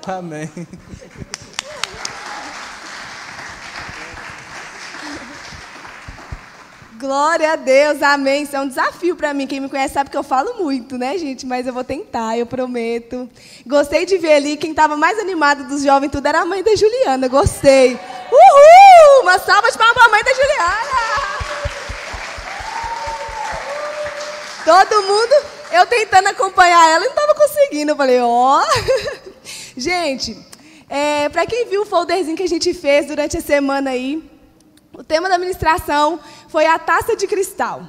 Amém. Glória a Deus, amém. Isso é um desafio para mim. Quem me conhece sabe que eu falo muito, né, gente? Mas eu vou tentar, eu prometo. Gostei de ver ali, quem estava mais animado dos jovens, tudo era a mãe da Juliana. Gostei. Uhul! Uma salva de palmas para a mãe da Juliana. Todo mundo, eu tentando acompanhar ela, não estava conseguindo. Eu falei, ó. Gente, para quem viu o folderzinho que a gente fez durante a semana aí, o tema da ministração foi a taça de cristal.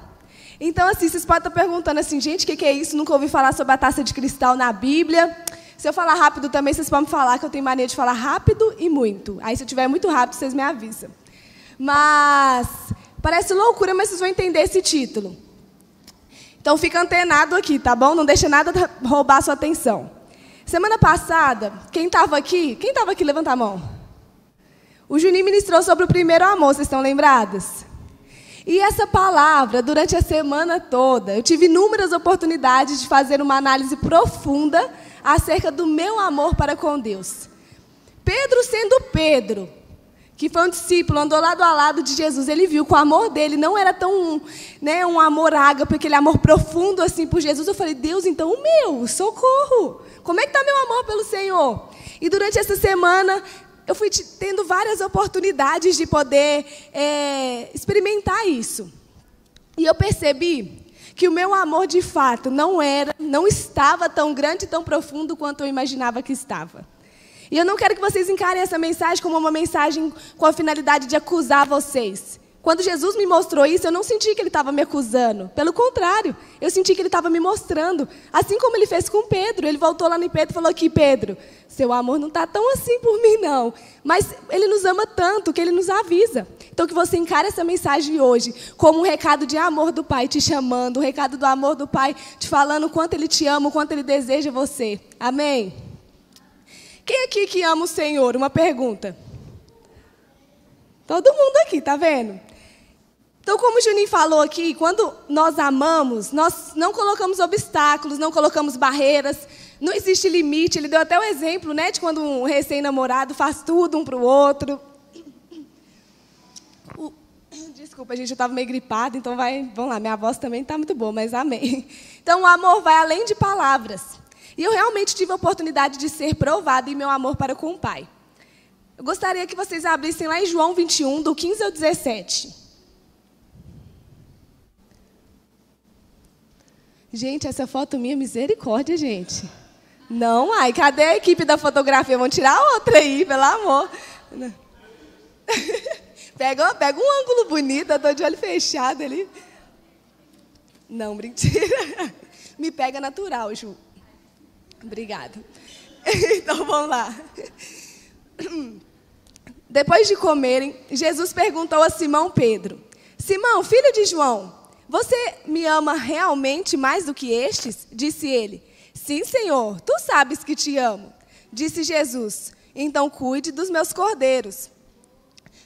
Então, assim, vocês podem estar perguntando assim, gente, o que é isso? Nunca ouvi falar sobre a taça de cristal na Bíblia. Se eu falar rápido também, vocês podem me falar que eu tenho mania de falar rápido e muito. Aí, se eu estiver muito rápido, vocês me avisam. Mas, parece loucura, mas vocês vão entender esse título. Então, fica antenado aqui, tá bom? Não deixa nada roubar a sua atenção. Semana passada, quem estava aqui? Quem estava aqui? Levanta a mão. O Juninho ministrou sobre o primeiro amor, vocês estão lembradas? E essa palavra, durante a semana toda, eu tive inúmeras oportunidades de fazer uma análise profunda acerca do meu amor para com Deus. Pedro sendo Pedro, que foi um discípulo, andou lado a lado de Jesus, ele viu que o amor dele não era tão, um amor ágape, aquele amor profundo assim por Jesus. Eu falei, Deus, então o meu, socorro! Como é que está meu amor pelo Senhor? E durante essa semana, eu fui tendo várias oportunidades de poder experimentar isso. E eu percebi que o meu amor, de fato, não estava tão grande e tão profundo quanto eu imaginava que estava. E eu não quero que vocês encarem essa mensagem como uma mensagem com a finalidade de acusar vocês. Quando Jesus me mostrou isso, eu não senti que ele estava me acusando. Pelo contrário, eu senti que ele estava me mostrando. Assim como ele fez com Pedro. Ele voltou lá em Pedro e falou aqui, Pedro, seu amor não está tão assim por mim, não. Mas ele nos ama tanto que ele nos avisa. Então, que você encare essa mensagem hoje como um recado de amor do Pai te chamando, um recado do amor do Pai te falando o quanto ele te ama, o quanto ele deseja você. Amém? Quem aqui que ama o Senhor? Uma pergunta. Todo mundo aqui, tá vendo? Então, como o Juninho falou aqui, quando nós amamos, nós não colocamos obstáculos, não colocamos barreiras, não existe limite. Ele deu até o exemplo, né, de quando um recém-namorado faz tudo um para o outro. Desculpa, gente, eu estava meio gripada, então vamos lá, minha voz também está muito boa, mas amém. Então, o amor vai além de palavras. E eu realmente tive a oportunidade de ser provada em meu amor para com o Pai. Eu gostaria que vocês abrissem lá em João 21, do 15 ao 17. Gente, essa foto minha, misericórdia, gente. Não, ai, cadê a equipe da fotografia? Vamos tirar outra aí, pelo amor. Pega um ângulo bonito, eu estou de olho fechado ali. Não, mentira. Me pega natural, Ju. Obrigada. Então, vamos lá. Depois de comerem, Jesus perguntou a Simão Pedro, Simão, filho de João, você me ama realmente mais do que estes? Disse ele. Sim, Senhor, tu sabes que te amo. Disse Jesus, então cuide dos meus cordeiros.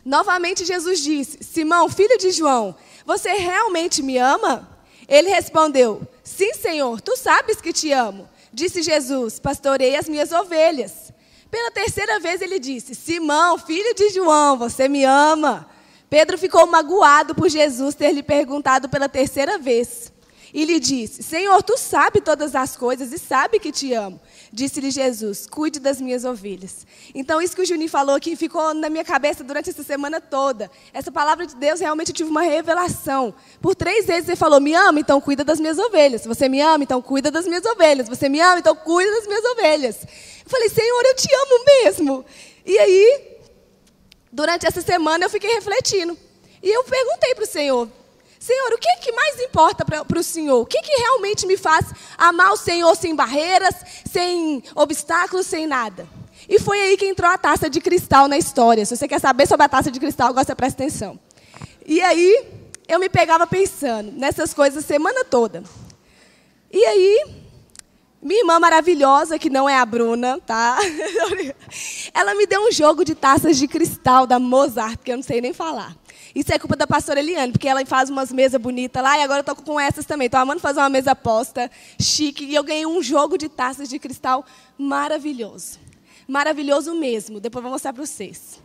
Novamente Jesus disse, Simão, filho de João, você realmente me ama? Ele respondeu, sim, Senhor, tu sabes que te amo. Disse Jesus, pastorei as minhas ovelhas. Pela terceira vez ele disse, Simão, filho de João, você me ama? Pedro ficou magoado por Jesus ter lhe perguntado pela terceira vez. E lhe disse, Senhor, tu sabes todas as coisas e sabe que te amo. Disse-lhe Jesus, cuide das minhas ovelhas. Então, isso que o Juninho falou aqui ficou na minha cabeça durante essa semana toda. Essa palavra de Deus, realmente eu tive uma revelação. Por 3 vezes ele falou, me ama, então cuida das minhas ovelhas. Você me ama, então cuida das minhas ovelhas. Você me ama, então cuida das minhas ovelhas. Eu falei, Senhor, eu te amo mesmo. E aí, durante essa semana eu fiquei refletindo. E eu perguntei para o Senhor, Senhor, o que é que mais importa para o Senhor? O que é que realmente me faz amar o Senhor sem barreiras, sem obstáculos, sem nada? E foi aí que entrou a taça de cristal na história. Se você quer saber sobre a taça de cristal, agora você presta atenção. E aí, eu me pegava pensando nessas coisas a semana toda. E aí, minha irmã maravilhosa, que não é a Bruna, tá? Ela me deu um jogo de taças de cristal da Mozart, que eu não sei nem falar. Isso é culpa da pastora Eliane, porque ela faz umas mesas bonitas lá, e agora eu estou com essas também. Estou amando fazer uma mesa posta, chique, e eu ganhei um jogo de taças de cristal maravilhoso. Maravilhoso mesmo. Depois eu vou mostrar para vocês.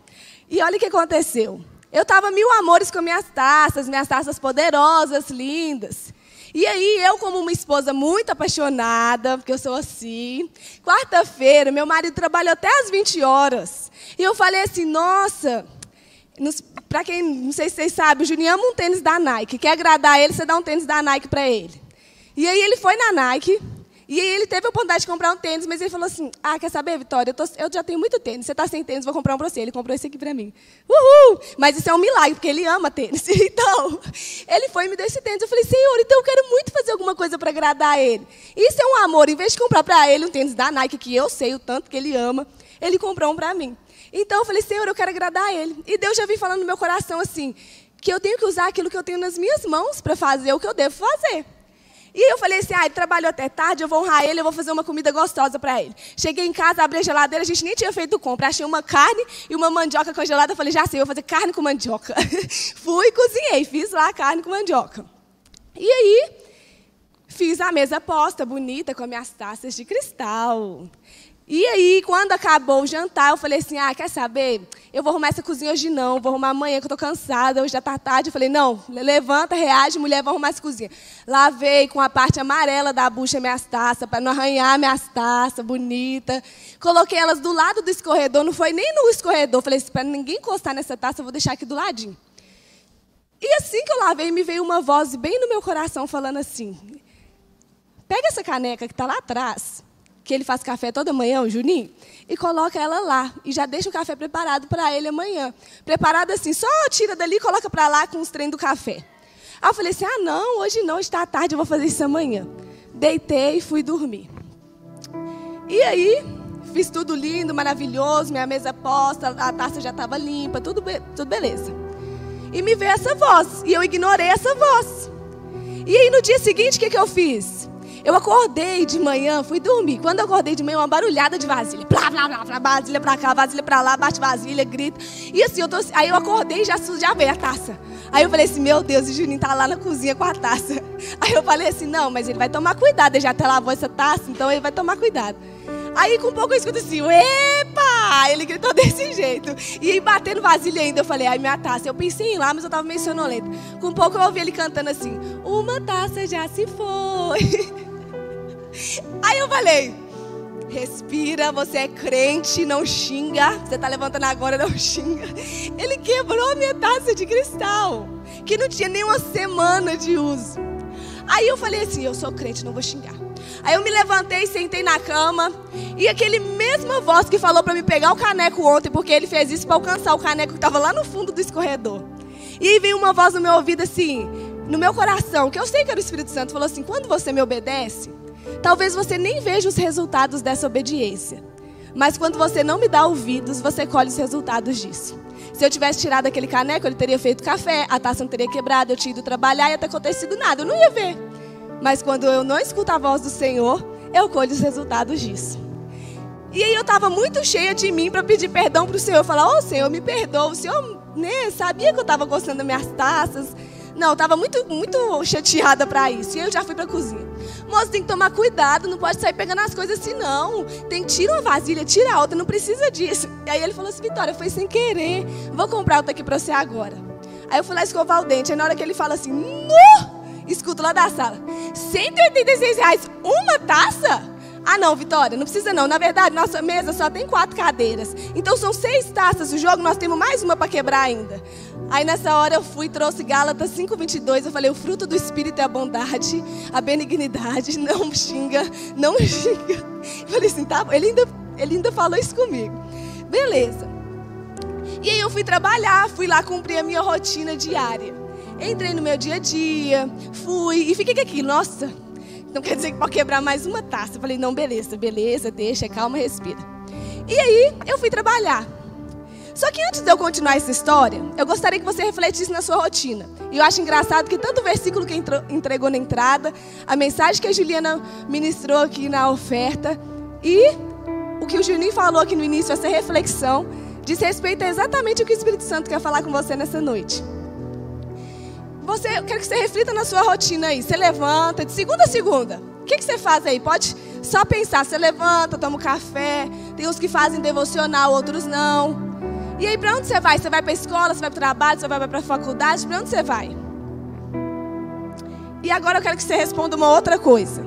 E olha o que aconteceu. Eu estava mil amores com minhas taças poderosas, lindas. E aí, eu como uma esposa muito apaixonada, porque eu sou assim, quarta-feira, meu marido trabalhou até às 20 horas. E eu falei assim, nossa, para quem, não sei se vocês sabem, o Juninho ama um tênis da Nike. Quer agradar ele, você dá um tênis da Nike para ele. E aí, ele foi na Nike. E aí ele teve a oportunidade de comprar um tênis, mas ele falou assim, quer saber, Vitória, eu já tenho muito tênis, você está sem tênis, vou comprar um para você. Ele comprou esse aqui para mim. Uhul! Mas isso é um milagre, porque ele ama tênis. Então, ele foi e me deu esse tênis. Eu falei, Senhor, então eu quero muito fazer alguma coisa para agradar ele. Isso é um amor. Em vez de comprar para ele um tênis da Nike, que eu sei o tanto que ele ama, ele comprou um para mim. Então, eu falei, Senhor, eu quero agradar ele. E Deus já vem falando no meu coração assim, que eu tenho que usar aquilo que eu tenho nas minhas mãos para fazer o que eu devo fazer. E eu falei assim, ele trabalhou até tarde, eu vou honrar ele, eu vou fazer uma comida gostosa para ele. Cheguei em casa, abri a geladeira, a gente nem tinha feito compra. Achei uma carne e uma mandioca congelada. Eu falei, já sei, eu vou fazer carne com mandioca. Fui, cozinhei, fiz lá a carne com mandioca. E aí, fiz a mesa posta, bonita, com as minhas taças de cristal. E aí, quando acabou o jantar, eu falei assim, quer saber? Eu vou arrumar essa cozinha hoje não, vou arrumar amanhã, que eu estou cansada, hoje já está tarde. Eu falei, não, levanta, reage, mulher, vou arrumar essa cozinha. Lavei com a parte amarela da bucha minhas taças, para não arranhar minhas taças, bonita. Coloquei elas do lado do escorredor, não foi nem no escorredor. Falei assim, para ninguém encostar nessa taça, eu vou deixar aqui do ladinho. E assim que eu lavei, me veio uma voz bem no meu coração, falando assim, pega essa caneca que está lá atrás, que ele faz café toda manhã, o Juninho, e coloca ela lá. E já deixa o café preparado para ele amanhã. Preparado assim, só tira dali e coloca para lá com os trem do café. Aí eu falei assim, não, hoje não, está tarde, eu vou fazer isso amanhã. Deitei e fui dormir. E aí, fiz tudo lindo, maravilhoso, minha mesa posta, a taça já estava limpa, tudo beleza. E me veio essa voz, e eu ignorei essa voz. E aí, no dia seguinte, o que eu fiz? Eu acordei de manhã, fui dormir. Quando eu acordei de manhã, uma barulhada de vasilha. Plá, plá, plá, plá, vasilha pra cá, vasilha pra lá, bate vasilha, grita. E assim, aí eu acordei e já veio a taça. Aí eu falei assim, meu Deus, o Juninho tá lá na cozinha com a taça. Aí eu falei assim, não, mas ele vai tomar cuidado. Ele já até lavou essa taça, então ele vai tomar cuidado. Aí com um pouco eu escuto assim, epa! Ele gritou desse jeito. E aí batendo vasilha ainda, eu falei, minha taça. Eu pensei em ir lá, mas eu tava meio sonolenta. Com um pouco eu ouvi ele cantando assim, uma taça já se foi. Aí eu falei, respira, você é crente, não xinga. Você está levantando agora, não xinga. Ele quebrou a minha taça de cristal, que não tinha nem uma semana de uso. Aí eu falei assim, eu sou crente, não vou xingar. Aí eu me levantei, sentei na cama. E aquele mesma voz que falou para me pegar o caneco ontem, porque ele fez isso para alcançar o caneco que estava lá no fundo do escorredor. E aí veio uma voz no meu ouvido assim, no meu coração, que eu sei que era o Espírito Santo, falou assim, quando você me obedece, talvez você nem veja os resultados dessa obediência. Mas quando você não me dá ouvidos, você colhe os resultados disso. Se eu tivesse tirado aquele caneco, ele teria feito café, a taça não teria quebrado, eu tinha ido trabalhar e ia ter acontecido nada, eu não ia ver. Mas quando eu não escuto a voz do Senhor, eu colho os resultados disso. E aí eu estava muito cheia de mim para pedir perdão para o Senhor. Falar, Senhor, me perdoa. O Senhor sabia que eu estava gostando das minhas taças. Não, eu estava muito chateada para isso. E aí eu já fui para a cozinha. Moço, tem que tomar cuidado, não pode sair pegando as coisas assim, não. Tira uma vasilha, tira a outra, não precisa disso. E aí ele falou assim, Vitória, foi sem querer. Vou comprar outra aqui para você agora. Aí eu fui lá escovar o dente. Aí na hora que ele fala assim, escuto lá da sala, R$186 uma taça? Não, Vitória, não precisa não. Na verdade, nossa mesa só tem 4 cadeiras. Então são 6 taças o jogo, nós temos mais uma para quebrar ainda. Aí nessa hora eu fui e trouxe Gálatas 5:22. Eu falei, o fruto do Espírito é a bondade, a benignidade, não xinga, não xinga. Eu falei assim, tá, ele ainda falou isso comigo. Beleza. E aí eu fui trabalhar, fui lá cumprir a minha rotina diária. Entrei no meu dia a dia, fui e fiquei aqui, nossa, não quer dizer que pode quebrar mais uma taça. Eu falei, não, beleza, deixa, calma, respira. E aí eu fui trabalhar. Só que antes de eu continuar essa história, eu gostaria que você refletisse na sua rotina. E eu acho engraçado que tanto o versículo que entregou na entrada, a mensagem que a Juliana ministrou aqui na oferta e o que o Juninho falou aqui no início, essa reflexão, diz respeito a exatamente o que o Espírito Santo quer falar com você nessa noite. Eu quero que você reflita na sua rotina aí. Você levanta de segunda a segunda. O que você faz aí? Pode só pensar, você levanta, toma um café, tem uns que fazem devocional, outros não. E aí, para onde você vai? Você vai para a escola, você vai para o trabalho, você vai para a faculdade, para onde você vai? E agora eu quero que você responda uma outra coisa.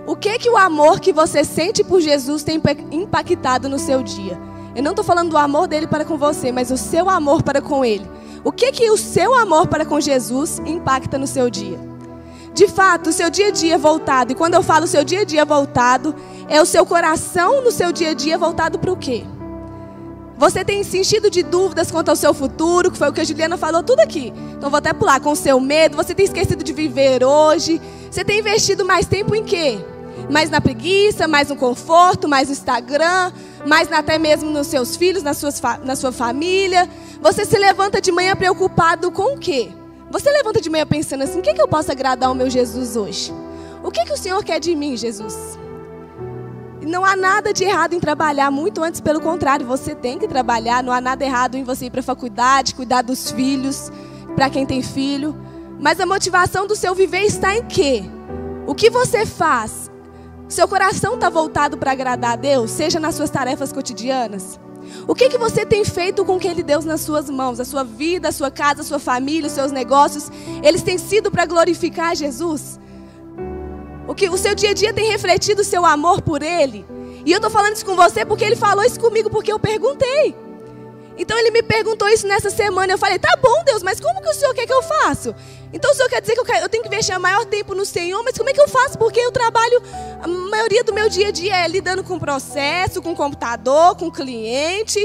O que o amor que você sente por Jesus tem impactado no seu dia? Eu não estou falando do amor dele para com você, mas o seu amor para com ele. O que o seu amor para com Jesus impacta no seu dia? De fato, o seu dia a dia voltado, e quando eu falo seu dia a dia voltado, é o seu coração no seu dia a dia voltado para o quê? Você tem sentido de dúvidas quanto ao seu futuro, que foi o que a Juliana falou tudo aqui. Então vou até pular, com o seu medo, você tem esquecido de viver hoje. Você tem investido mais tempo em quê? Mais na preguiça, mais no conforto, mais no Instagram, mais até mesmo nos seus filhos, na sua família. Você se levanta de manhã preocupado com o quê? Você levanta de manhã pensando assim, o que eu posso agradar ao meu Jesus hoje? O que o Senhor quer de mim, Jesus? Não há nada de errado em trabalhar, muito antes pelo contrário, você tem que trabalhar, não há nada errado em você ir para a faculdade, cuidar dos filhos, para quem tem filho. Mas a motivação do seu viver está em quê? O que você faz? Seu coração está voltado para agradar a Deus, seja nas suas tarefas cotidianas? O que você tem feito com o que Ele deu nas suas mãos? A sua vida, a sua casa, a sua família, os seus negócios, eles têm sido para glorificar Jesus? O seu dia a dia tem refletido o seu amor por Ele? E eu estou falando isso com você porque Ele falou isso comigo, porque eu perguntei. Então Ele me perguntou isso nessa semana. Eu falei, tá bom, Deus, mas como que o Senhor quer que eu faça? Então o Senhor quer dizer que eu tenho que investir maior tempo no Senhor, mas como é que eu faço? Porque eu trabalho, a maioria do meu dia a dia é lidando com processo, com computador, com cliente.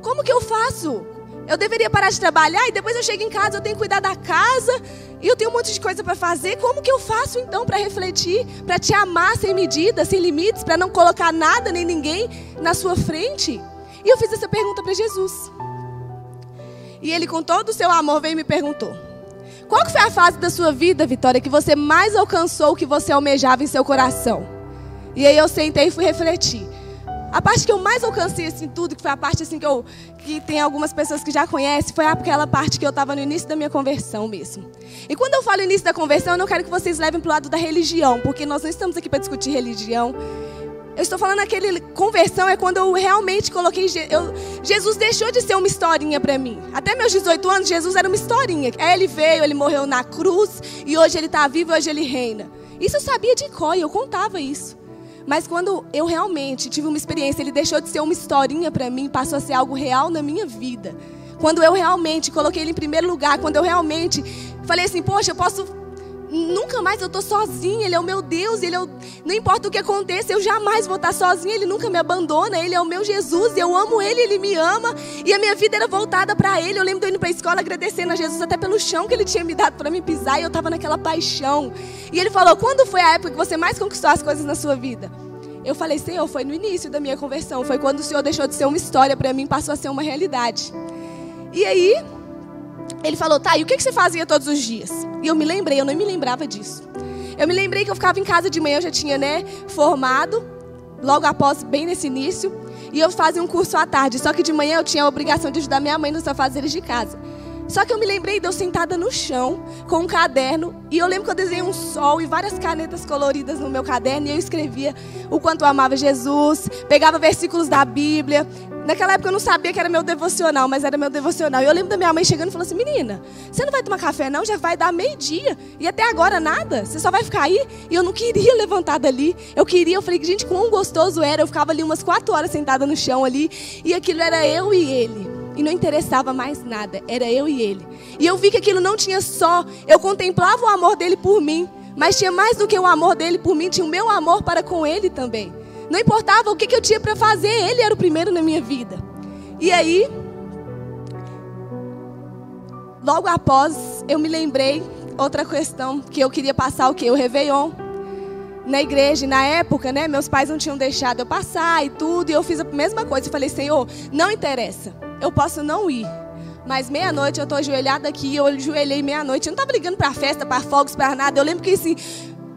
Como que eu faço? Eu deveria parar de trabalhar e depois eu chego em casa, eu tenho que cuidar da casa e eu tenho um monte de coisa para fazer. Como que eu faço então para refletir, para te amar sem medida, sem limites, para não colocar nada nem ninguém na sua frente? E eu fiz essa pergunta para Jesus. E Ele, com todo o seu amor, veio e me perguntou: qual que foi a fase da sua vida, Vitória, que você mais alcançou o que você almejava em seu coração? E aí eu sentei e fui refletir. A parte que eu mais alcancei assim tudo, que foi a parte assim que tem algumas pessoas que já conhecem, foi aquela parte que eu estava no início da minha conversão mesmo. E quando eu falo início da conversão, eu não quero que vocês levem para o lado da religião, porque nós não estamos aqui para discutir religião. Eu estou falando aquele conversão é quando eu realmente coloquei... Jesus deixou de ser uma historinha para mim. Até meus 18 anos, Jesus era uma historinha. Aí Ele veio, Ele morreu na cruz, e hoje Ele está vivo, hoje Ele reina. Isso eu sabia de cor, eu contava isso. Mas quando eu realmente tive uma experiência, Ele deixou de ser uma historinha para mim, passou a ser algo real na minha vida. Quando eu realmente coloquei Ele em primeiro lugar, quando eu realmente falei assim, poxa, eu posso... Nunca mais eu estou sozinha, Ele é o meu Deus, não importa o que aconteça, eu jamais vou estar sozinha, Ele nunca me abandona, Ele é o meu Jesus, eu amo Ele, Ele me ama, e a minha vida era voltada para Ele. Eu lembro de eu indo para a escola agradecendo a Jesus até pelo chão que Ele tinha me dado para me pisar, e eu estava naquela paixão. E Ele falou, quando foi a época que você mais conquistou as coisas na sua vida? Eu falei, Senhor, foi no início da minha conversão, foi quando o Senhor deixou de ser uma história para mim, passou a ser uma realidade. E aí... Ele falou, tá, e o que você fazia todos os dias? E eu me lembrei, eu não me lembrava disso. Eu me lembrei que eu ficava em casa de manhã, eu já tinha, formado, logo após, bem nesse início. E eu fazia um curso à tarde, só que de manhã eu tinha a obrigação de ajudar minha mãe nos afazeres de casa. Só que eu me lembrei de eu sentada no chão, com um caderno, e eu lembro que eu desenhei um sol e várias canetas coloridas no meu caderno, e eu escrevia o quanto eu amava Jesus, pegava versículos da Bíblia. Naquela época eu não sabia que era meu devocional, mas era meu devocional. E eu lembro da minha mãe chegando e falando assim, menina, você não vai tomar café não? Já vai dar meio-dia. E até agora nada? Você só vai ficar aí? E eu não queria levantar dali. Eu falei, gente, quão gostoso era. Eu ficava ali umas 4 horas sentada no chão ali. E aquilo era eu e Ele. E não interessava mais nada, era eu e Ele. E eu vi que aquilo não tinha só, eu contemplava o amor dele por mim, mas tinha mais do que o amor dele por mim, tinha o meu amor para com Ele também. Não importava o que eu tinha para fazer, Ele era o primeiro na minha vida. E aí, logo após, eu me lembrei, outra questão, que eu queria passar o quê? O Réveillon na igreja. E na época, meus pais não tinham deixado eu passar e tudo, e eu fiz a mesma coisa. Eu falei, Senhor, não interessa, eu posso não ir, mas meia-noite eu estou ajoelhada aqui, eu ajoelhei meia-noite, eu não estava ligando para festa, para fogos, para nada. Eu lembro que assim,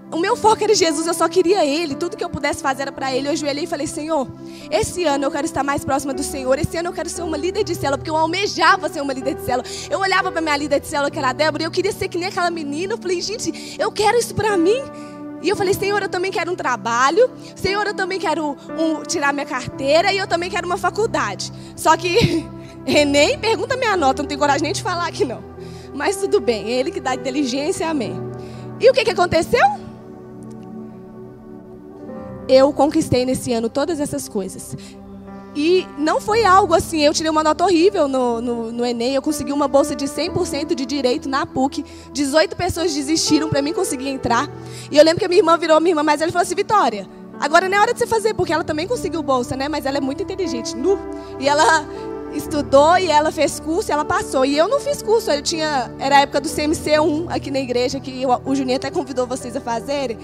o meu foco era Jesus, eu só queria Ele, tudo que eu pudesse fazer era para Ele. Eu ajoelhei e falei, Senhor, esse ano eu quero estar mais próxima do Senhor, esse ano eu quero ser uma líder de célula, porque eu almejava ser uma líder de célula. Eu olhava para minha líder de célula, que era a Débora, e eu queria ser que nem aquela menina. Eu falei, gente, eu quero isso para mim. E eu falei, Senhor, eu também quero um trabalho. Senhor, eu também quero tirar minha carteira. E eu também quero uma faculdade. Só que Enem, pergunta minha nota. Não tenho coragem nem de falar aqui, não. Mas tudo bem. É Ele que dá inteligência, amém. E o que aconteceu? Eu conquistei nesse ano todas essas coisas. E não foi algo assim, eu tirei uma nota horrível no Enem, eu consegui uma bolsa de 100% de direito na PUC, 18 pessoas desistiram para mim conseguir entrar. E eu lembro que a minha irmã virou minha irmã, mas ela falou assim, Vitória, agora não é hora de você fazer, porque ela também conseguiu bolsa, né? Mas ela é muito inteligente, e ela estudou e ela fez curso e ela passou. E eu não fiz curso, era a época do CMC1 aqui na igreja, que o Juninho até convidou vocês a fazerem.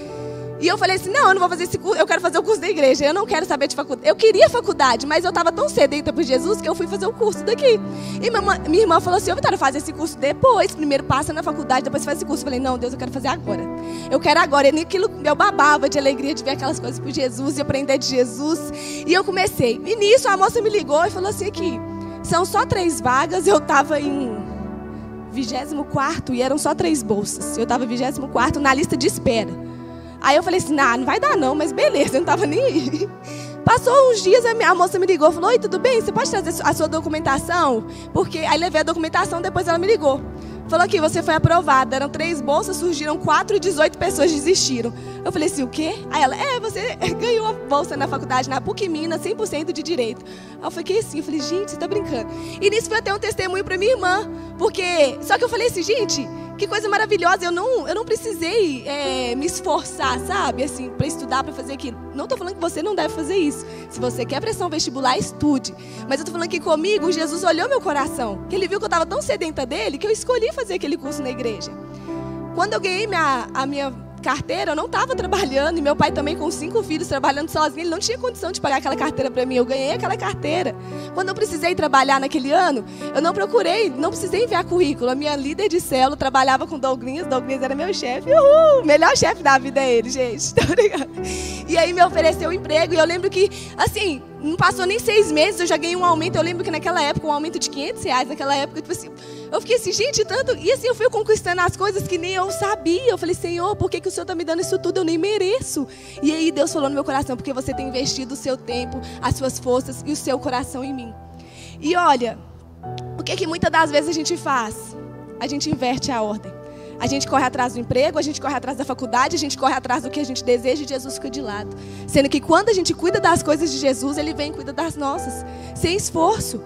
E eu falei assim, não, eu não vou fazer esse curso, eu quero fazer o curso da igreja, eu não quero saber de faculdade. Eu queria faculdade, mas eu estava tão sedenta por Jesus que eu fui fazer o curso daqui. E minha irmã falou assim, Vitória, faz esse curso depois, primeiro passa na faculdade, depois faz esse curso. Eu falei, não, Deus, eu quero fazer agora. Eu quero agora. E naquilo eu babava de alegria de ver aquelas coisas por Jesus e aprender de Jesus. E eu comecei. E nisso a moça me ligou e falou assim, aqui, são só 3 vagas, eu estava em 24º e eram só 3 bolsas. Eu estava em 24º na lista de espera. Aí eu falei assim, não vai dar não, mas beleza, eu não estava nem aí. Passou uns dias, a moça me ligou, falou, oi, tudo bem? Você pode trazer a sua documentação? Porque aí levei a documentação, depois ela me ligou. Falou que você foi aprovada, eram 3 bolsas, surgiram 4 e 18 pessoas desistiram. Eu falei assim, o quê? Aí ela, você ganhou a bolsa na faculdade, na PUC Minas, 100% de direito. Aí eu fiquei assim, eu falei, gente, você tá brincando. E nisso foi até um testemunho para minha irmã, porque, só que eu falei assim, gente, que coisa maravilhosa, eu não precisei me esforçar, sabe, assim, para estudar, para fazer aquilo. Não estou falando que você não deve fazer isso. Se você quer prestar um vestibular, estude. Mas eu estou falando que comigo, Jesus olhou meu coração, que Ele viu que eu estava tão sedenta dele, que eu escolhi fazer aquele curso na igreja. Quando eu ganhei a minha carteira, eu não estava trabalhando, e meu pai também com 5 filhos trabalhando sozinho, ele não tinha condição de pagar aquela carteira para mim, eu ganhei aquela carteira. Quando eu precisei trabalhar naquele ano, eu não precisei enviar currículo, a minha líder de célula trabalhava com Douglas era meu chefe, melhor chefe da vida é ele, gente, tá ligado? E aí me ofereceu um emprego, e eu lembro que, assim, não passou nem 6 meses, eu já ganhei um aumento. Eu lembro que naquela época, um aumento de R$500, naquela época, tipo assim, eu fiquei assim, gente, tanto. E assim, eu fui conquistando as coisas que nem eu sabia. Eu falei, Senhor, por que o Senhor está me dando isso tudo? Eu nem mereço. E aí Deus falou no meu coração, porque você tem investido o seu tempo, as suas forças e o seu coração em mim. E olha, o que muitas das vezes a gente faz? A gente inverte a ordem. A gente corre atrás do emprego, a gente corre atrás da faculdade, a gente corre atrás do que a gente deseja e Jesus fica de lado. Sendo que quando a gente cuida das coisas de Jesus, Ele vem e cuida das nossas, sem esforço.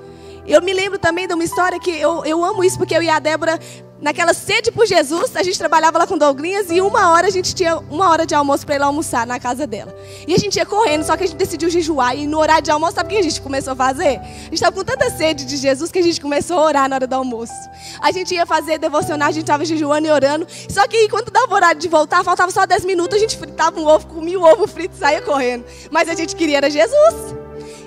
Eu me lembro também de uma história que eu amo isso, porque eu e a Débora, naquela sede por Jesus, a gente trabalhava lá com Douglas e 1 hora a gente tinha 1 hora de almoço para ir lá almoçar na casa dela. E a gente ia correndo, só que a gente decidiu jejuar. E no horário de almoço, sabe o que a gente começou a fazer? A gente estava com tanta sede de Jesus que a gente começou a orar na hora do almoço. A gente ia fazer devocional, a gente estava jejuando e orando. Só que quando dava o horário de voltar, faltava só 10 minutos, a gente fritava um ovo, comia o ovo frito e saía correndo. Mas a gente queria era Jesus.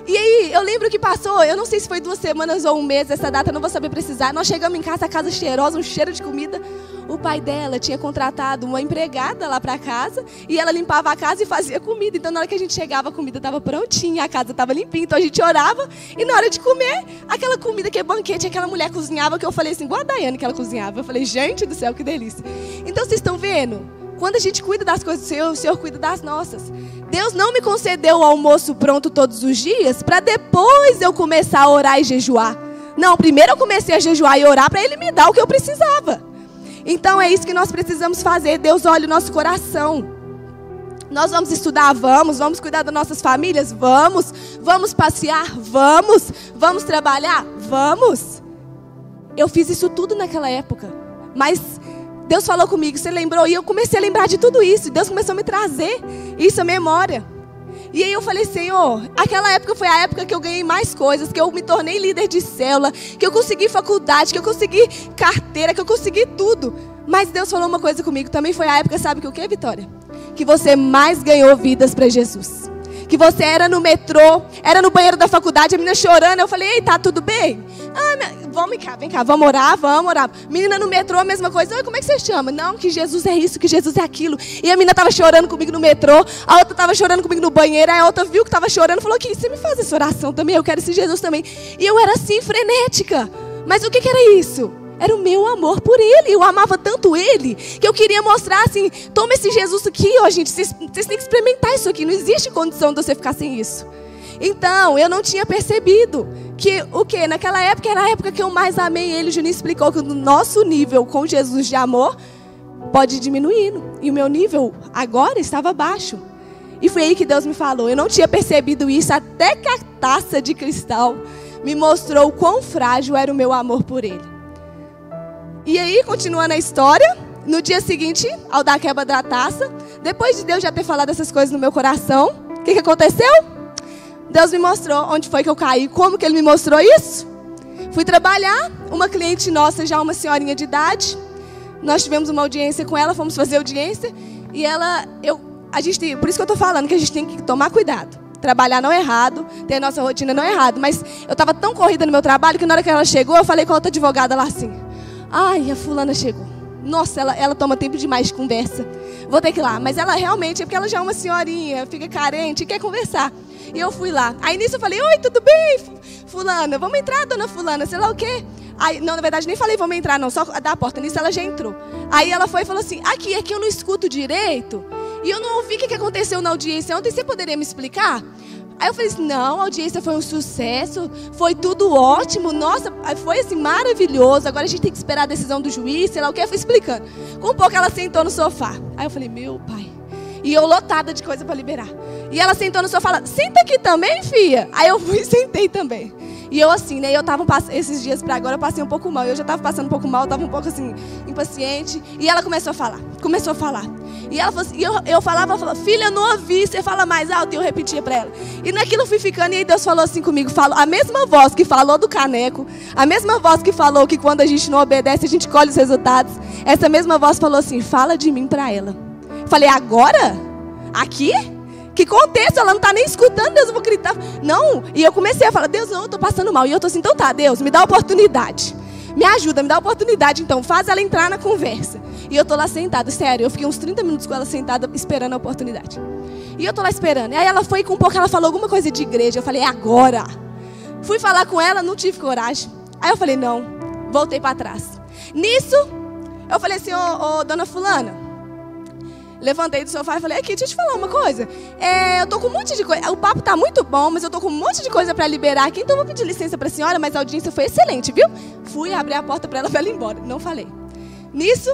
E aí, eu lembro que passou, eu não sei se foi 2 semanas ou 1 mês, essa data eu não vou saber precisar. Nós chegamos em casa, a casa cheirosa, um cheiro de comida. O pai dela tinha contratado uma empregada lá para casa e ela limpava a casa e fazia comida. Então, na hora que a gente chegava, a comida estava prontinha, a casa estava limpinha. Então, a gente orava e na hora de comer, aquela comida que é banquete, aquela mulher cozinhava, que eu falei assim, igual a Daiane que ela cozinhava. Eu falei, gente do céu, que delícia. Então, vocês estão vendo? Quando a gente cuida das coisas do Senhor, o Senhor cuida das nossas. Deus não me concedeu o almoço pronto todos os dias para depois eu começar a orar e jejuar. Não, primeiro eu comecei a jejuar e orar para Ele me dar o que eu precisava. Então é isso que nós precisamos fazer. Deus olha o nosso coração. Nós vamos estudar? Vamos cuidar das nossas famílias? Vamos passear? Vamos trabalhar? Vamos. Eu fiz isso tudo naquela época. Mas Deus falou comigo, você lembrou? E eu comecei a lembrar de tudo isso. Deus começou a me trazer isso à memória. E aí eu falei, Senhor, aquela época foi a época que eu ganhei mais coisas, que eu me tornei líder de célula, que eu consegui faculdade, que eu consegui carteira, que eu consegui tudo. Mas Deus falou uma coisa comigo, também foi a época, sabe o que, Vitória? Que você mais ganhou vidas para Jesus. Que você era no metrô, era no banheiro da faculdade, a menina chorando. Eu falei, ei, tá tudo bem? Vem cá, vamos orar. Menina no metrô, a mesma coisa. Oi, como é que você chama? Não, que Jesus é isso, que Jesus é aquilo. E a menina estava chorando comigo no metrô, a outra estava chorando comigo no banheiro, a outra viu que estava chorando, falou que você me faz essa oração também, eu quero esse Jesus também. E eu era assim, frenética. Mas o que era isso? Era o meu amor por ele. Eu amava tanto ele que eu queria mostrar assim, toma esse Jesus aqui, ó, gente. Vocês têm que experimentar isso aqui. Não existe condição de você ficar sem isso. Então, eu não tinha percebido que o quê? Naquela época era a época que eu mais amei ele. O Juninho explicou que o nosso nível com Jesus de amor pode ir diminuindo. E o meu nível agora estava baixo. E foi aí que Deus me falou. Eu não tinha percebido isso até que a taça de cristal me mostrou o quão frágil era o meu amor por ele. E aí, continuando a história, no dia seguinte, ao dar a quebra da taça, depois de Deus já ter falado essas coisas no meu coração, o que aconteceu? Deus me mostrou onde foi que eu caí. Como que ele me mostrou isso? Fui trabalhar, uma cliente nossa, já uma senhorinha de idade. Nós tivemos uma audiência com ela, fomos fazer audiência. E por isso que eu estou falando que a gente tem que tomar cuidado. Trabalhar não é errado, ter a nossa rotina não é errado. Mas eu estava tão corrida no meu trabalho que na hora que ela chegou, eu falei com a outra advogada lá assim. Ai, a fulana chegou. Nossa, ela toma tempo demais de conversa. Vou ter que ir lá. Mas ela realmente, é porque ela já é uma senhorinha, fica carente e quer conversar. E eu fui lá. Aí nisso eu falei, oi, tudo bem, fulana? Vamos entrar, dona fulana, sei lá o quê. Aí, não, na verdade nem falei vamos entrar não, só dar a porta. Nisso ela já entrou. Aí ela foi e falou assim, aqui eu não escuto direito. E eu não ouvi o que aconteceu na audiência ontem, você poderia me explicar? Aí eu falei assim, não, a audiência foi um sucesso, foi tudo ótimo, nossa, foi assim, maravilhoso, agora a gente tem que esperar a decisão do juiz, sei lá o que, eu fui explicando. Com um pouco ela sentou no sofá. Aí eu falei, meu pai. E eu lotada de coisa para liberar. E ela sentou no sofá, senta aqui também, filha. Aí eu fui e sentei também. E eu assim, né, eu tava esses dias para agora eu passei um pouco mal. Eu já tava passando um pouco mal, eu tava um pouco assim, impaciente. E ela começou a falar. E ela falou assim, eu falava, filha, eu não ouvi, você fala mais alto. E eu repetia para ela. E naquilo eu fui ficando, e aí Deus falou assim comigo, a mesma voz que falou do caneco, a mesma voz que falou que quando a gente não obedece, a gente colhe os resultados. Essa mesma voz falou assim, fala de mim para ela. Falei, agora? Aqui? Que contexto? Ela não está nem escutando, Deus, eu vou gritar. Não, e eu comecei a falar, Deus, não, eu estou passando mal. E eu estou assim, então tá, Deus, me dá oportunidade. Me ajuda, me dá oportunidade, então, faz ela entrar na conversa. E eu estou lá sentada, sério, eu fiquei uns 30 minutos com ela sentada, esperando a oportunidade. E eu estou lá esperando. E aí ela foi, com um pouco, ela falou alguma coisa de igreja. Eu falei, é agora. Fui falar com ela, não tive coragem. Aí eu falei, não, voltei para trás. Nisso, eu falei assim, ô, dona fulana. Levantei do sofá e falei, aqui, deixa eu te falar uma coisa. Eu tô com um monte de coisa. O papo tá muito bom, mas eu tô com um monte de coisa pra liberar aqui. Então eu vou pedir licença pra senhora, mas a audiência foi excelente, viu? Fui abrir a porta pra ela ir embora. Não falei. Nisso,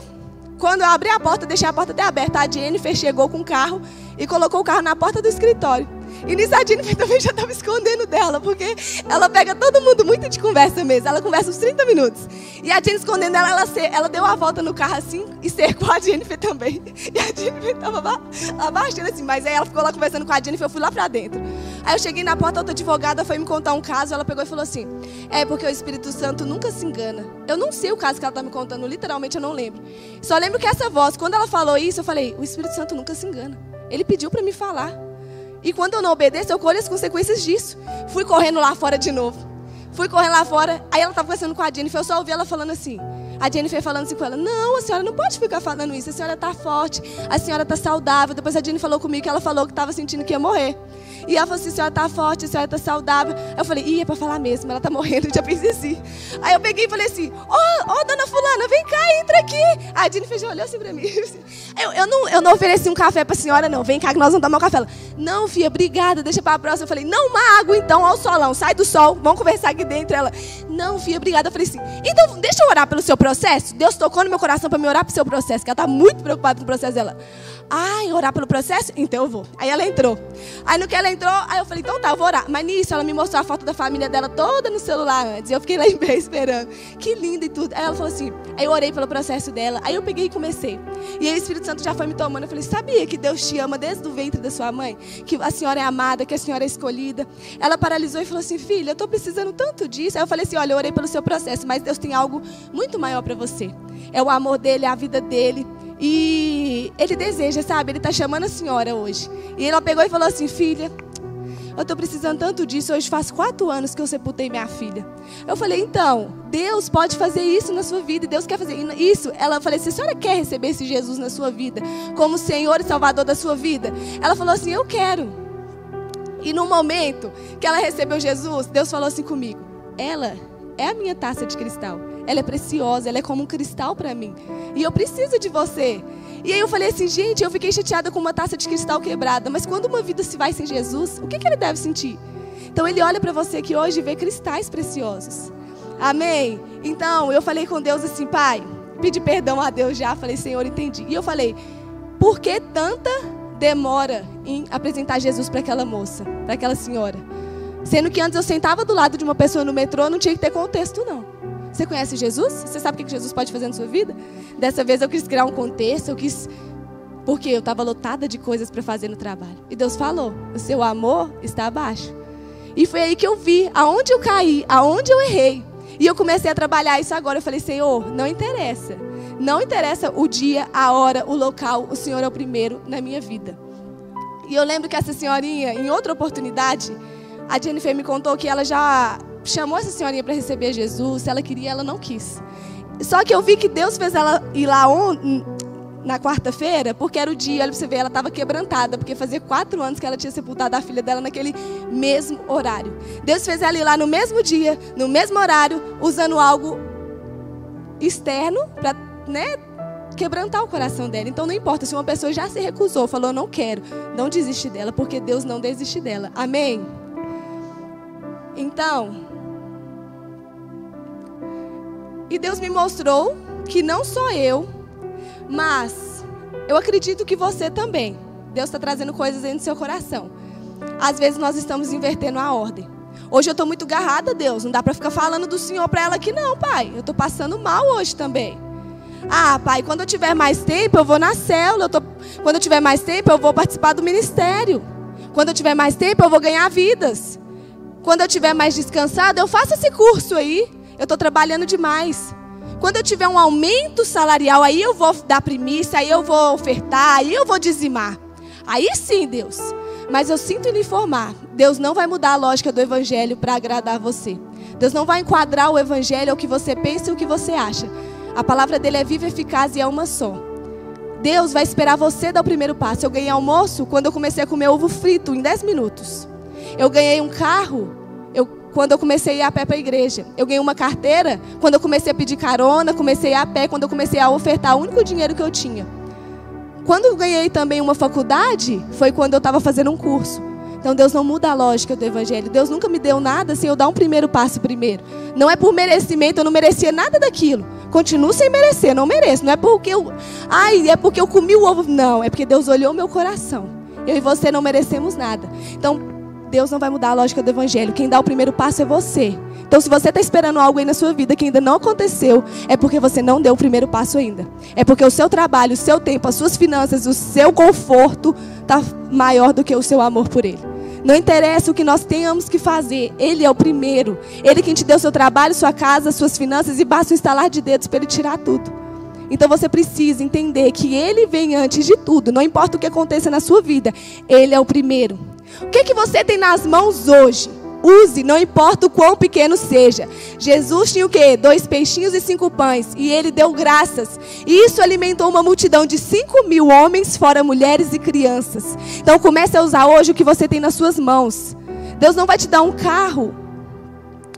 quando eu abri a porta, deixei a porta até aberta, a Jennifer chegou com o carro e colocou o carro na porta do escritório. E nisso a Jennifer também já estava escondendo dela, porque ela pega todo mundo muito de conversa mesmo. Ela conversa uns 30 minutos. E a Jennifer escondendo ela deu a volta no carro assim e cercou a Jennifer também. E a Jennifer estava abaixando assim, mas aí ela ficou lá conversando com a Jennifer, eu fui lá pra dentro. Aí eu cheguei na porta, outra advogada foi me contar um caso, ela pegou e falou assim, porque o Espírito Santo nunca se engana. Eu não sei o caso que ela está me contando, literalmente eu não lembro. Só lembro que essa voz, quando ela falou isso, eu falei, o Espírito Santo nunca se engana. Ele pediu para me falar. E quando eu não obedeço, eu colho as consequências disso. Fui correndo lá fora de novo. Aí ela estava conversando com a Jennifer, eu só ouvi ela falando assim. A Jennifer falando assim com ela, não, a senhora não pode ficar falando isso, a senhora está forte, a senhora está saudável. Depois a Jennifer falou comigo que ela falou que estava sentindo que ia morrer. E ela falou assim, a senhora está forte, a senhora está saudável. Eu falei, é para falar mesmo, ela está morrendo, eu já pensei assim. Aí eu peguei e falei assim, dona fulana, vem cá, entra aqui. A Jennifer já olhou assim para mim. Eu não ofereci um café para a senhora, não, vem cá que nós vamos tomar um café. Ela, não, filha, obrigada, deixa para a próxima. Eu falei, não, uma água então, ao solão, sai do sol, vamos conversar aqui dentro. Ela, não, filha, obrigada. Eu falei assim, então deixa eu orar pelo seu processo. Deus tocou no meu coração para me orar pelo seu processo, que ela está muito preocupada com o processo dela. Orar pelo processo? Então eu vou. Aí ela entrou. Aí no que ela entrou, aí eu falei, então tá, eu vou orar. Mas nisso ela me mostrou a foto da família dela toda no celular antes. E eu fiquei lá em pé esperando. Que linda e tudo. Aí ela falou assim, aí eu orei pelo processo dela. Aí eu peguei e comecei. E aí o Espírito Santo já foi me tomando. Eu falei, sabia que Deus te ama desde o ventre da sua mãe? Que a senhora é amada, que a senhora é escolhida. Ela paralisou e falou assim, filha, eu tô precisando tanto disso. Aí eu falei assim, olha, eu orei pelo seu processo, mas Deus tem algo muito maior para você. É o amor dele, é a vida dele. E ele deseja, sabe? Ele está chamando a senhora hoje. E ela pegou e falou assim, filha, eu estou precisando tanto disso. Hoje faz 4 anos que eu sepultei minha filha. Eu falei, então, Deus pode fazer isso na sua vida. Deus quer fazer isso. Ela falou assim, a senhora quer receber esse Jesus na sua vida? Como Senhor e Salvador da sua vida? Ela falou assim, eu quero. E no momento que ela recebeu Jesus, Deus falou assim comigo, ela é a minha taça de cristal. Ela é preciosa, ela é como um cristal para mim. E eu preciso de você. E aí eu falei assim, gente, eu fiquei chateada com uma taça de cristal quebrada, mas quando uma vida se vai sem Jesus, o que ele deve sentir? Então ele olha para você aqui hoje e vê cristais preciosos. Amém? Então eu falei com Deus assim, Pai, pedi perdão a Deus já, falei, Senhor, entendi. E eu falei, por que tanta demora em apresentar Jesus para aquela moça, para aquela senhora? Sendo que antes eu sentava do lado de uma pessoa no metrô, não tinha que ter contexto não. Você conhece Jesus? Você sabe o que Jesus pode fazer na sua vida? Dessa vez eu quis criar um contexto, porque eu estava lotada de coisas para fazer no trabalho. E Deus falou, o seu amor está abaixo. E foi aí que eu vi aonde eu caí, aonde eu errei. E eu comecei a trabalhar isso agora. Eu falei, Senhor, não interessa. Não interessa o dia, a hora, o local. O Senhor é o primeiro na minha vida. E eu lembro que essa senhorinha, em outra oportunidade, a Jennifer me contou que ela já chamou essa senhorinha para receber Jesus. Se ela queria, ela não quis. Só que eu vi que Deus fez ela ir lá na quarta-feira, porque era o dia, olha pra você ver, ela estava quebrantada, porque fazia 4 anos que ela tinha sepultado a filha dela naquele mesmo horário. Deus fez ela ir lá no mesmo dia, no mesmo horário, usando algo externo para, quebrantar o coração dela. Então não importa se uma pessoa já se recusou, falou, não quero, não desiste dela, porque Deus não desiste dela. Amém? Então, e Deus me mostrou que não só eu, mas eu acredito que você também. Deus está trazendo coisas dentro do seu coração. Às vezes nós estamos invertendo a ordem. Hoje eu estou muito agarrada a Deus. Não dá para ficar falando do Senhor para ela aqui não, Pai. Eu estou passando mal hoje também. Ah, Pai, quando eu tiver mais tempo eu vou na célula. Quando eu tiver mais tempo eu vou participar do ministério. Quando eu tiver mais tempo eu vou ganhar vidas. Quando eu tiver mais descansada eu faço esse curso aí. Eu estou trabalhando demais. Quando eu tiver um aumento salarial, aí eu vou dar primícia, aí eu vou ofertar, aí eu vou dizimar. Aí sim, Deus. Mas eu sinto lhe informar, Deus não vai mudar a lógica do evangelho para agradar você. Deus não vai enquadrar o evangelho ao que você pensa e o que você acha. A palavra dele é viva, eficaz e é uma só. Deus vai esperar você dar o primeiro passo. Eu ganhei almoço quando eu comecei a comer ovo frito em 10 minutos. Eu ganhei um carro quando eu comecei a ir a pé para a igreja. Eu ganhei uma carteira quando eu comecei a pedir carona, comecei a ir a pé, quando eu comecei a ofertar o único dinheiro que eu tinha. Quando eu ganhei também uma faculdade, foi quando eu estava fazendo um curso. Então Deus não muda a lógica do evangelho. Deus nunca me deu nada sem eu dar um primeiro passo primeiro. Não é por merecimento, eu não merecia nada daquilo. Continuo sem merecer, não mereço. Não é porque é porque eu comi o ovo. Não, é porque Deus olhou o meu coração. Eu e você não merecemos nada. Então, Deus não vai mudar a lógica do evangelho. Quem dá o primeiro passo é você. Então, se você está esperando algo aí na sua vida que ainda não aconteceu, é porque você não deu o primeiro passo ainda. É porque o seu trabalho, o seu tempo, as suas finanças, o seu conforto está maior do que o seu amor por Ele. Não interessa o que nós tenhamos que fazer. Ele é o primeiro. Ele quem te deu seu trabalho, sua casa, suas finanças, e basta um estalar de dedos para Ele tirar tudo. Então você precisa entender que Ele vem antes de tudo. Não importa o que aconteça na sua vida, Ele é o primeiro. O que você tem nas mãos hoje? Use, não importa o quão pequeno seja. Jesus tinha o quê? 2 peixinhos e 5 pães. E Ele deu graças. E isso alimentou uma multidão de 5.000 homens, fora mulheres e crianças. Então comece a usar hoje o que você tem nas suas mãos. Deus não vai te dar um carro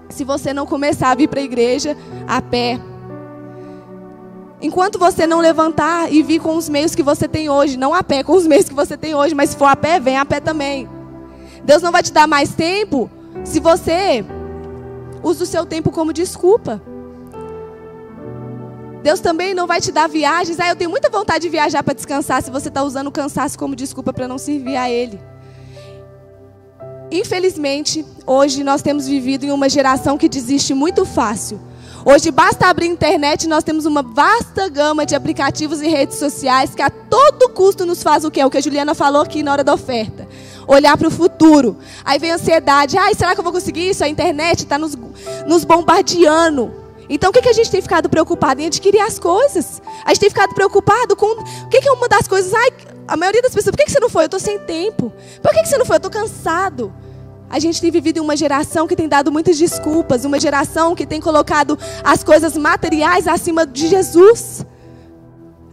se você não começar a vir para a igreja a pé. Enquanto você não levantar e vir com os meios que você tem hoje. Não a pé, com os meios que você tem hoje. Mas se for a pé, vem a pé também. Deus não vai te dar mais tempo se você usa o seu tempo como desculpa. Deus também não vai te dar viagens. Eu tenho muita vontade de viajar para descansar, se você está usando o cansaço como desculpa para não servir a Ele. Infelizmente, hoje nós temos vivido em uma geração que desiste muito fácil. Hoje basta abrir a internet e nós temos uma vasta gama de aplicativos e redes sociais que a todo custo nos faz o quê? O que a Juliana falou aqui na hora da oferta. Olhar para o futuro. Aí vem a ansiedade. Será que eu vou conseguir isso? A internet está nos bombardeando. Então o que a gente tem ficado preocupado? Em adquirir as coisas. A gente tem ficado preocupado com... O que é uma das coisas? A maioria das pessoas, por que você não foi? Eu estou sem tempo. Por que você não foi? Eu estou cansado. A gente tem vivido em uma geração que tem dado muitas desculpas. Uma geração que tem colocado as coisas materiais acima de Jesus.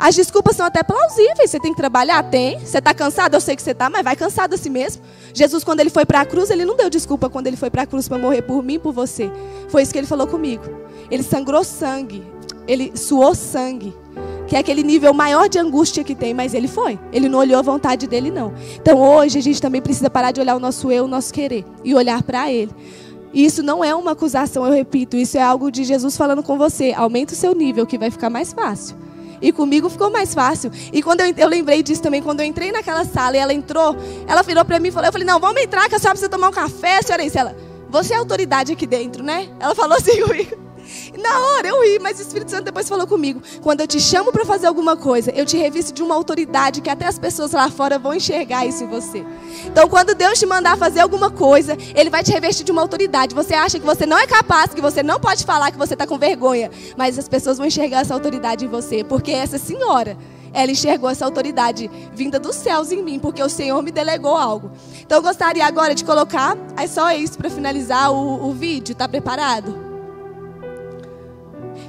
As desculpas são até plausíveis. Você tem que trabalhar? Tem. Você está cansado? Eu sei que você está, mas vai cansado assim mesmo. Jesus, quando ele foi para a cruz, ele não deu desculpa quando ele foi para a cruz para morrer por mim e por você. Foi isso que ele falou comigo. Ele sangrou sangue. Ele suou sangue. Que é aquele nível maior de angústia que tem, mas ele foi. Ele não olhou a vontade dele, não. Então hoje a gente também precisa parar de olhar o nosso eu, o nosso querer. E olhar para ele. E isso não é uma acusação, eu repito. Isso é algo de Jesus falando com você. Aumenta o seu nível que vai ficar mais fácil. E comigo ficou mais fácil. E quando eu lembrei disso também, quando eu entrei naquela sala e ela entrou, ela virou para mim e falou, eu falei, não, vamos entrar que a senhora precisa tomar um café, a senhora. Ela, você é autoridade aqui dentro, né? Ela falou assim comigo. Na hora eu ri, mas o Espírito Santo depois falou comigo. Quando eu te chamo para fazer alguma coisa, eu te revisto de uma autoridade que até as pessoas lá fora vão enxergar isso em você. Então quando Deus te mandar fazer alguma coisa, Ele vai te revestir de uma autoridade. Você acha que você não é capaz, que você não pode falar, que você está com vergonha. Mas as pessoas vão enxergar essa autoridade em você. Porque essa senhora, ela enxergou essa autoridade vinda dos céus em mim. Porque o Senhor me delegou algo. Então eu gostaria agora de colocar, é só isso para finalizar o vídeo. Está preparado?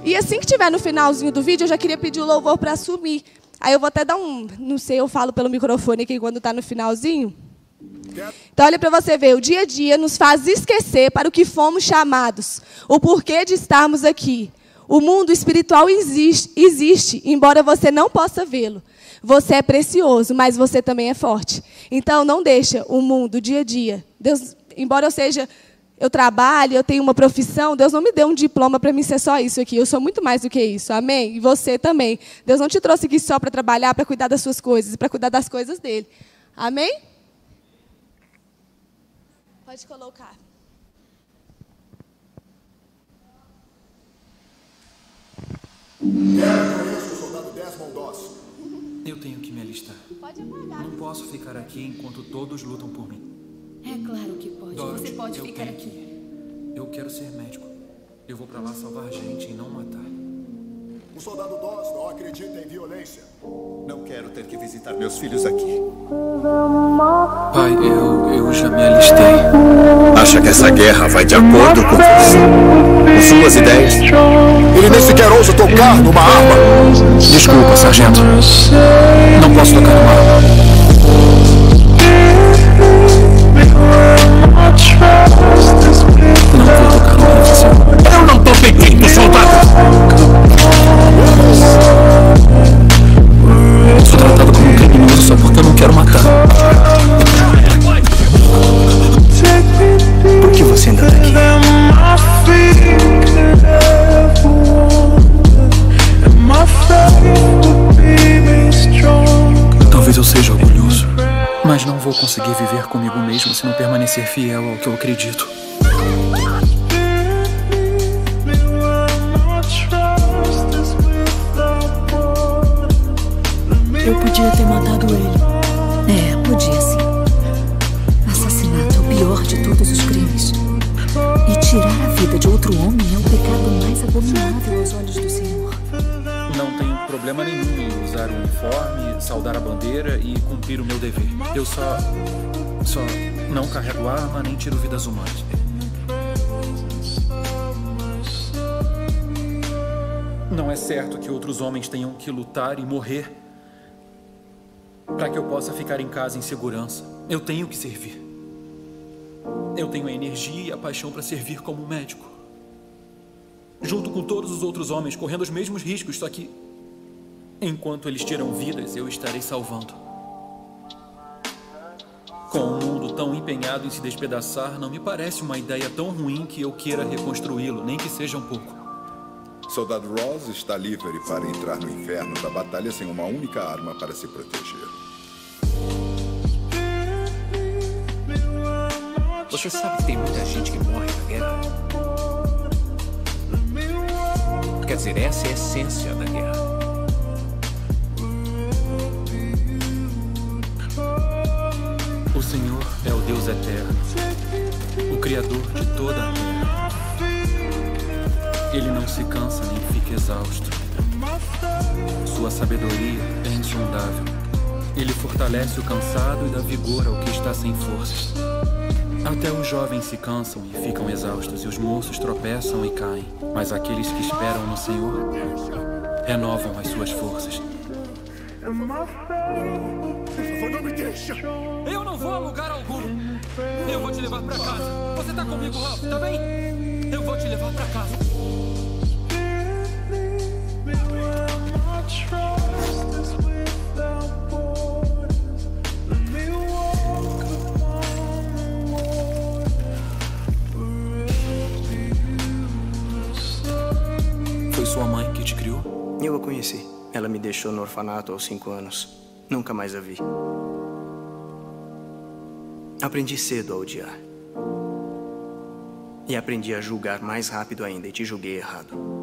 E assim que tiver no finalzinho do vídeo, eu já queria pedir o louvor para assumir. Aí eu vou até dar não sei, eu falo pelo microfone aqui quando está no finalzinho. Então olha para você ver, o dia a dia nos faz esquecer para o que fomos chamados. O porquê de estarmos aqui. O mundo espiritual existe, embora você não possa vê-lo. Você é precioso, mas você também é forte. Então não deixa o mundo, o dia a dia. Deus, embora eu trabalho, eu tenho uma profissão, Deus não me deu um diploma para mim ser só isso aqui. Eu sou muito mais do que isso, amém? E você também. Deus não te trouxe aqui só para trabalhar, para cuidar das suas coisas, para cuidar das coisas dele. Amém? Pode colocar. Eu tenho que me alistar. Pode apagar. Não posso ficar aqui enquanto todos lutam por mim. É claro que pode. Dorothy, você pode ficar aqui. Eu quero ser médico. Eu vou pra lá salvar gente e não matar. O soldado Doss não acredita em violência. Não quero ter que visitar meus filhos aqui. Pai, eu já me alistei. Acha que essa guerra vai de acordo com você? Com suas ideias? Ele nem sequer ousa tocar numa arma. Desculpa, sargento. Não posso tocar numa arma. Não vou tocar no rifle. Eu não tô pedindo, soldado! Sou tratado como um criminoso só porque eu não quero matar. Por que você ainda tá aqui? Talvez eu seja orgulhoso, mas não vou conseguir viver comigo mesmo se não permanecer fiel ao que eu acredito. Eu podia ter matado ele. Podia sim. Assassinato é o pior de todos os crimes. E tirar a vida de outro homem é o pecado mais abominável aos olhos do Senhor. Não tenho problema nenhum em usar o uniforme, saudar a bandeira e cumprir o meu dever. Eu só não carrego arma nem tiro vidas humanas. Não é certo que outros homens tenham que lutar e morrer para que eu possa ficar em casa em segurança. Eu tenho que servir. Eu tenho a energia e a paixão para servir como médico. Junto com todos os outros homens, correndo os mesmos riscos, só que enquanto eles tiram vidas, eu estarei salvando. Com o mundo tão empenhado em se despedaçar, não me parece uma ideia tão ruim que eu queira reconstruí-lo, nem que seja um pouco. Soldado Ross está livre para entrar no inferno da batalha sem uma única arma para se proteger. Você sabe que tem muita gente que morre na guerra? Quer dizer, essa é a essência da guerra. O Senhor é o Deus eterno, o Criador de toda a terra. Ele não se cansa nem fica exausto. Sua sabedoria é insondável. Ele fortalece o cansado e dá vigor ao que está sem forças. Até os jovens se cansam e ficam exaustos, e os moços tropeçam e caem. Mas aqueles que esperam no Senhor renovam as suas forças. Por favor, não me deixa. Eu não vou a lugar algum. Eu vou te levar pra casa. Você tá comigo, Ralph, tá bem? Eu vou te levar pra casa. Foi sua mãe que te criou? Eu a conheci. Ela me deixou no orfanato aos 5 anos. Nunca mais a vi. Aprendi cedo a odiar. E aprendi a julgar mais rápido ainda, e te julguei errado.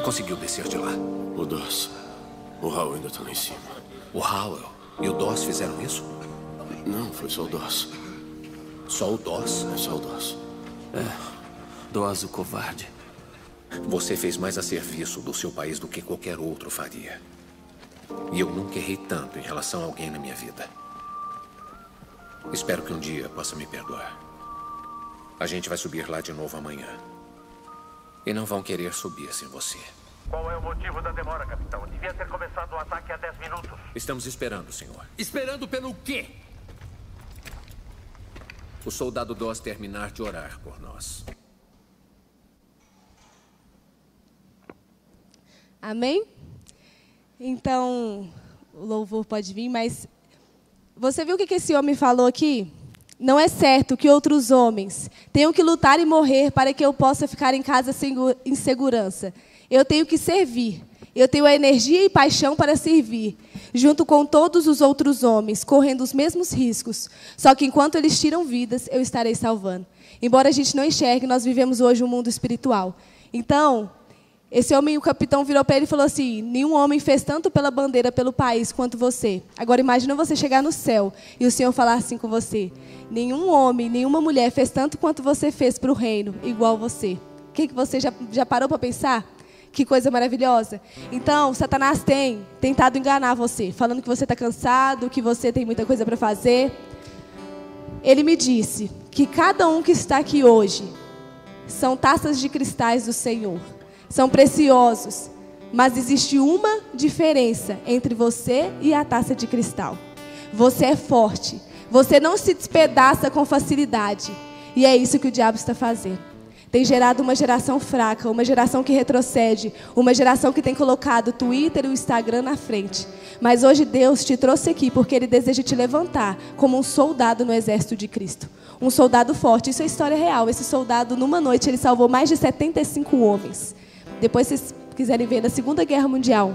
Conseguiu descer de lá? O Doss. O Hal ainda tá lá em cima. O Howell e o Doss fizeram isso? Não, foi só o Doss. Só o Doss? É só o Doss. Doss, o covarde. Você fez mais a serviço do seu país do que qualquer outro faria. E eu nunca errei tanto em relação a alguém na minha vida. Espero que um dia possa me perdoar. A gente vai subir lá de novo amanhã. E não vão querer subir sem você. Qual é o motivo da demora, capitão? Devia ter começado o ataque há 10 minutos. Estamos esperando, senhor. Esperando pelo quê? O soldado Doss terminar de orar por nós. Amém? Então, o louvor pode vir, mas você viu o que esse homem falou aqui? Não é certo que outros homens tenham que lutar e morrer para que eu possa ficar em casa em segurança. Eu tenho que servir. Eu tenho a energia e paixão para servir, junto com todos os outros homens, correndo os mesmos riscos. Só que enquanto eles tiram vidas, eu estarei salvando. Embora a gente não enxergue, nós vivemos hoje um mundo espiritual. Então, esse homem, o capitão, virou para ele e falou assim: nenhum homem fez tanto pela bandeira, pelo país, quanto você. Agora, imagina você chegar no céu e o Senhor falar assim com você: nenhum homem, nenhuma mulher fez tanto quanto você fez para o reino, igual você. O que você já parou para pensar? Que coisa maravilhosa. Então, Satanás tem tentado enganar você, falando que você está cansado, que você tem muita coisa para fazer. Ele me disse que cada um que está aqui hoje são taças de cristais do Senhor. São preciosos, mas existe uma diferença entre você e a taça de cristal. Você é forte, você não se despedaça com facilidade. E é isso que o diabo está fazendo. Tem gerado uma geração fraca, uma geração que retrocede, uma geração que tem colocado o Twitter e o Instagram na frente. Mas hoje Deus te trouxe aqui porque Ele deseja te levantar como um soldado no exército de Cristo. Um soldado forte, isso é história real. Esse soldado, numa noite, ele salvou mais de 75 homens. Depois, se vocês quiserem ver, na Segunda Guerra Mundial.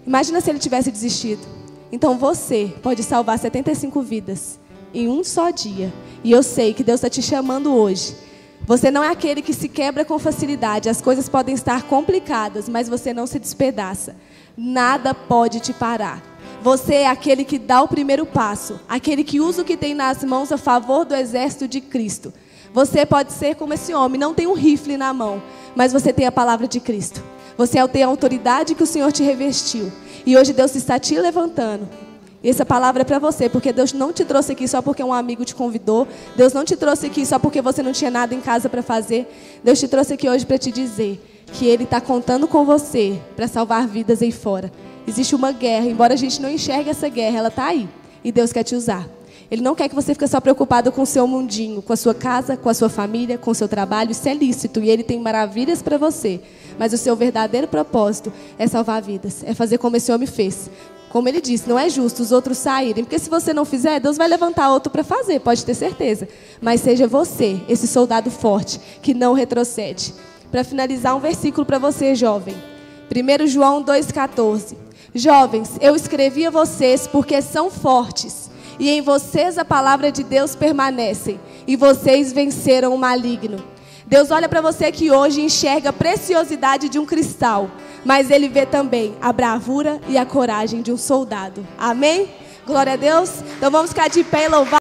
Imagina se ele tivesse desistido. Então você pode salvar 75 vidas em um só dia. E eu sei que Deus está te chamando hoje. Você não é aquele que se quebra com facilidade. As coisas podem estar complicadas, mas você não se despedaça. Nada pode te parar. Você é aquele que dá o primeiro passo. Aquele que usa o que tem nas mãos a favor do exército de Cristo. Você pode ser como esse homem, não tem um rifle na mão, mas você tem a palavra de Cristo. Você tem a autoridade que o Senhor te revestiu. E hoje Deus está te levantando. E essa palavra é para você, porque Deus não te trouxe aqui só porque um amigo te convidou. Deus não te trouxe aqui só porque você não tinha nada em casa para fazer. Deus te trouxe aqui hoje para te dizer que Ele está contando com você para salvar vidas aí fora. Existe uma guerra, embora a gente não enxergue essa guerra, ela está aí. E Deus quer te usar. Ele não quer que você fique só preocupado com o seu mundinho, com a sua casa, com a sua família, com o seu trabalho. Isso é lícito e Ele tem maravilhas para você. Mas o seu verdadeiro propósito é salvar vidas. É fazer como esse homem fez. Como ele disse, não é justo os outros saírem, porque se você não fizer, Deus vai levantar outro para fazer, pode ter certeza. Mas seja você, esse soldado forte, que não retrocede. Para finalizar, um versículo para você, jovem. 1 João 2,14. Jovens, eu escrevi a vocês porque são fortes, e em vocês a palavra de Deus permanece, e vocês venceram o maligno. Deus olha para você que hoje e enxerga a preciosidade de um cristal, mas Ele vê também a bravura e a coragem de um soldado. Amém? Glória a Deus. Então vamos ficar de pé e louvar.